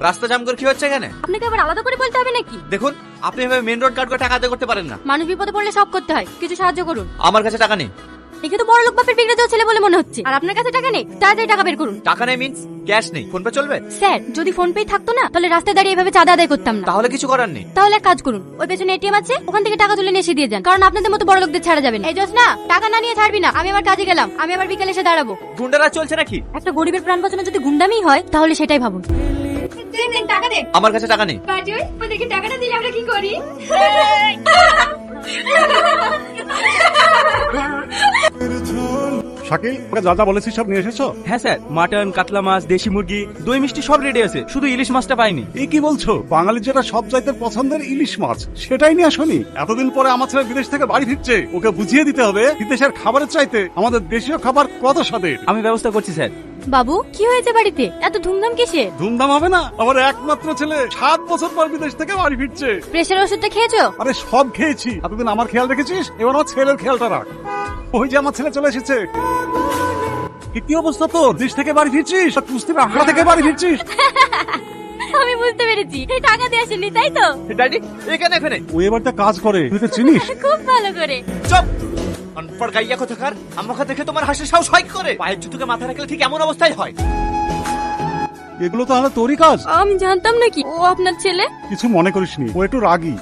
রাস্তা জাম করে কি হচ্ছে এখানে? আপনাকে আবার আলাদা করে বলতে হবে নাকি? দেখুন, আপনি এভাবে মেন রোড কাট করে টাকা আদায় করতে পারেন না। মানুষ বিপদে পড়লে সব করতে হয়, কিছু সাহায্য করুন। আমার কাছে টাকা নেই। একে তো বড় লোক বাপের বিগড়ে যাওয়া ছেলে বলে মনে হচ্ছে, আর আপনার কাছে টাকা নেই। তাড়াতাড়ি টাকা বের করুন। টাকা নেই মিন্স ক্যাশ নেই, ফোন পে চলবে? স্যার, যদি ফোন পে থাকতো না তাহলে রাস্তায় দাঁড়িয়ে এভাবে চাঁদা আদায় করতাম না। তাহলে কিছু করার নেই। তাহলে এক কাজ করুন, ওই পেছনে এটিএম আছে, ওখান থেকে টাকা তুলে নিয়ে এসে দিয়ে যান, কারণ আপনাদের মতো বড় লোকদের ছাড়া যাবে না। এই জোসনা, টাকা না নিয়ে ছাড়বি না। আমি আমার কাজে গেলাম, আমি আবার বিকেলে এসে দাঁড়াবো। গুন্ডারা চলছে নাকি? একটা গরিবের প্রাণ বাঁচানো যদি গুন্ডামি হয় তাহলে সেটাই ভাবুন। টাকা দে। আমার কাছে টাকা নেই। বাজুই, ওদেরকে টাকাটা দিলে আমরা কি করি? শাকিল, ওকে যা যা বলেছি সব নিয়ে এসেছো? হ্যাঁ স্যার, মাটন, কাতলা মাছ, দেশি মুরগি, দই মিষ্টি সব রেডি আছে, শুধু ইলিশ মাছটা পাইনি। এই কি বলছো? বাঙালির যেটা সব চাইতে পছন্দের ইলিশ মাছ, সেটাই নিয়ে আসোনি? এতদিন পরে আমার ছেলে বিদেশ থেকে বাড়ি ফিরছে, ওকে বুঝিয়ে দিতে হবে বিদেশের খাবারের চাইতে আমাদের দেশীয় খাবার কত স্বাদের। আমি ব্যবস্থা করছি স্যার। বাবু, কি হয়েছে বাড়িতে? এত ধুমধাম কিসে? ধুমধাম হবে না? আমার একমাত্র ছেলে 7 বছর পর বিদেশ থেকে বাড়ি ফিরছে। প্রেশার ওষুধটা খেয়েছো? আরে সব খেয়েছি, এতদিন আমার খেয়াল রেখেছিস, এবার আমার ছেলের খেয়ালটা রাখ। ওই যে আমার ছেলে চলে এসেছে। কি অবস্থা তোর? দেশ থেকে বাড়ি ফিরছিস, কুস্তির আখড়া থেকে বাড়ি ফিরছিস? আমি বুঝতে পেরেছি, এই টাকা দিয়ে আসেনি, তাই তো? ড্যাডি, এখানে এখানে ও এবারটা কাজ করে, তুই তো চিনিস। খুব ভালো করে। চুপ! অনপড় গাইয়া কোথাকার, আমাকে দেখে তোমার হাসির সাহস হয় কি করে? পায়ের জুতোকে মাথায় রাখলে ঠিক এমন অবস্থায় হয়। এগুলো তাহলে তোরই কাজ? আমি জানতাম নাকি ও আপনার ছেলে। কিছু মনে করিসনি, ও একটু রাগী।